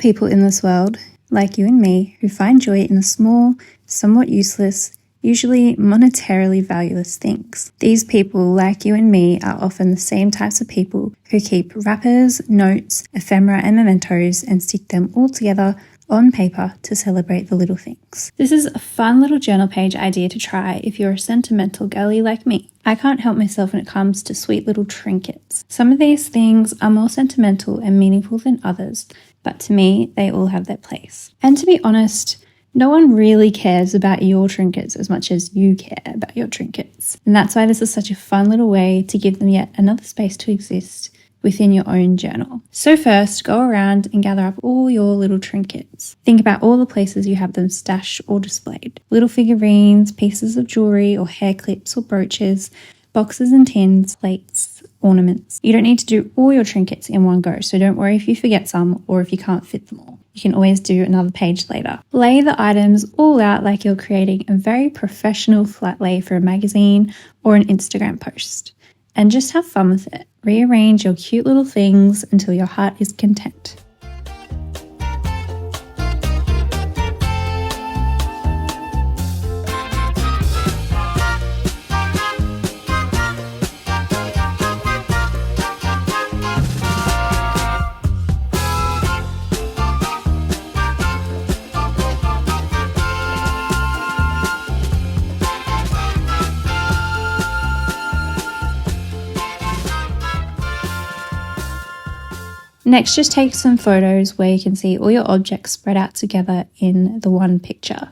people in this world, like you and me, who find joy in the small, somewhat useless, usually monetarily valueless things. These people, like you and me, are often the same types of people who keep wrappers, notes, ephemera and mementos and stick them all together on paper to celebrate the little things. This is a fun little journal page idea to try if you're a sentimental girly like me. I can't help myself when it comes to sweet little trinkets. Some of these things are more sentimental and meaningful than others, but to me, they all have their place. And to be honest, no one really cares about your trinkets as much as you care about your trinkets. And that's why this is such a fun little way to give them yet another space to exist within your own journal. So first, go around and gather up all your little trinkets. Think about all the places you have them stashed or displayed. Little figurines, pieces of jewelry or hair clips or brooches, boxes and tins, plates, ornaments. You don't need to do all your trinkets in one go, so don't worry if you forget some or if you can't fit them all. You can always do another page later. Lay the items all out like you're creating a very professional flat lay for a magazine or an Instagram post. And just have fun with it. Rearrange your cute little things until your heart is content. Next, just take some photos where you can see all your objects spread out together in the one picture.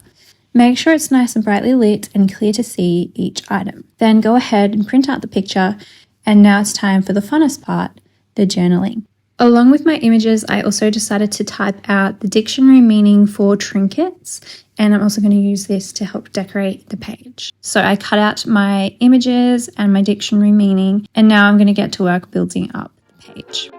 Make sure it's nice and brightly lit and clear to see each item. Then go ahead and print out the picture, and now it's time for the funnest part, the journaling. Along with my images, I also decided to type out the dictionary meaning for trinkets, and I'm also going to use this to help decorate the page. So I cut out my images and my dictionary meaning, and now I'm going to get to work building up the page.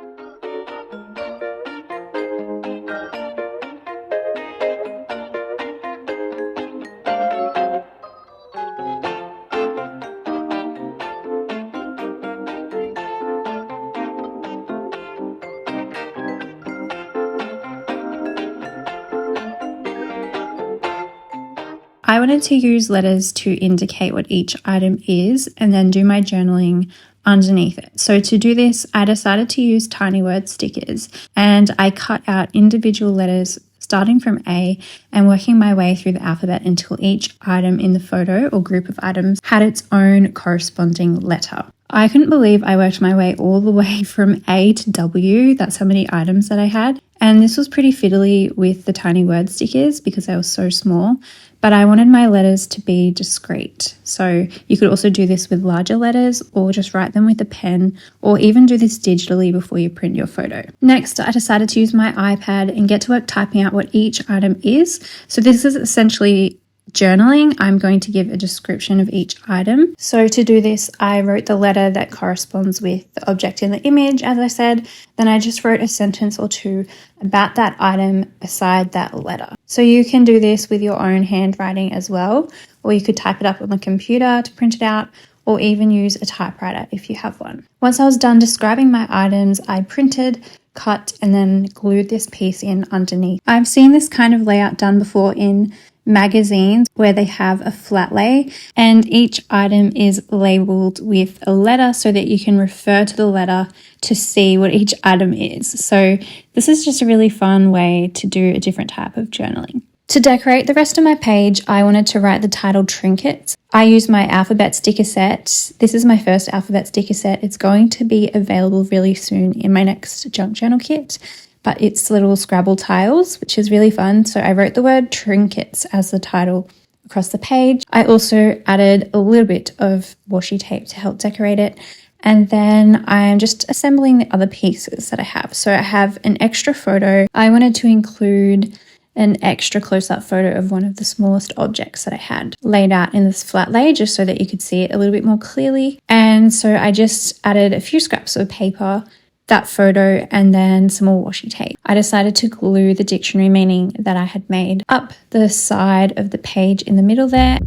I wanted to use letters to indicate what each item is and then do my journaling underneath it. So to do this, I decided to use tiny word stickers, and I cut out individual letters starting from A and working my way through the alphabet until each item in the photo or group of items had its own corresponding letter. I couldn't believe I worked my way all the way from A to W. That's how many items that I had. And this was pretty fiddly with the tiny word stickers because they were so small, but I wanted my letters to be discreet. So you could also do this with larger letters or just write them with a pen or even do this digitally before you print your photo. Next, I decided to use my iPad and get to work typing out what each item is. So this is essentially journaling. I'm going to give a description of each item. So to do this, I wrote the letter that corresponds with the object in the image, as I said. Then I just wrote a sentence or two about that item beside that letter. So you can do this with your own handwriting as well, or you could type it up on the computer to print it out, or even use a typewriter if you have one. Once I was done describing my items, I printed, cut, and then glued this piece in underneath. I've seen this kind of layout done before in magazines where they have a flat lay and each item is labeled with a letter so that you can refer to the letter to see what each item is. So this is just a really fun way to do a different type of journaling. To decorate the rest of my page, I wanted to write the title Trinkets. I used my alphabet sticker set. This is my first alphabet sticker set. It's going to be available really soon in my next junk journal kit, but it's little Scrabble tiles, which is really fun. So I wrote the word trinkets as the title across the page. I also added a little bit of washi tape to help decorate it. And then I'm just assembling the other pieces that I have. So I have an extra photo. I wanted to include an extra close-up photo of one of the smallest objects that I had laid out in this flat lay just so that you could see it a little bit more clearly. And so I just added a few scraps of paper, that photo, and then some more washi tape. I decided to glue the dictionary meaning that I had made up the side of the page in the middle there.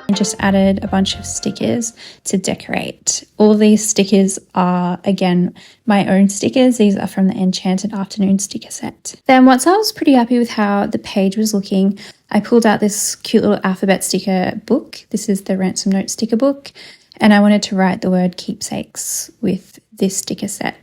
I just added a bunch of stickers to decorate. All of these stickers are, again, my own stickers. These are from the Enchanted Afternoon sticker set. Then once I was pretty happy with how the page was looking, I pulled out this cute little alphabet sticker book. This is the Ransom Note sticker book. And I wanted to write the word keepsakes with this sticker set.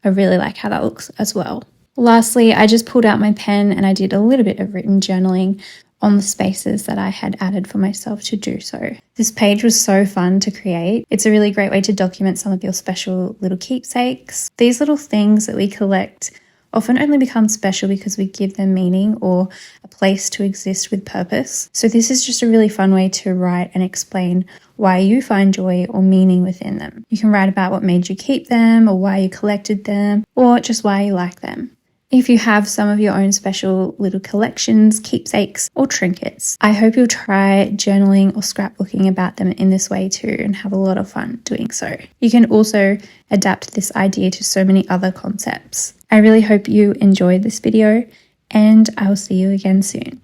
I really like how that looks as well. Lastly, I just pulled out my pen and I did a little bit of written journaling on the spaces that I had added for myself to do so. This page was so fun to create. It's a really great way to document some of your special little keepsakes. These little things that we collect often only become special because we give them meaning or a place to exist with purpose. So this is just a really fun way to write and explain why you find joy or meaning within them. You can write about what made you keep them or why you collected them or just why you like them. If you have some of your own special little collections, keepsakes, or trinkets, I hope you'll try journaling or scrapbooking about them in this way too and have a lot of fun doing so. You can also adapt this idea to so many other concepts. I really hope you enjoyed this video and I will see you again soon.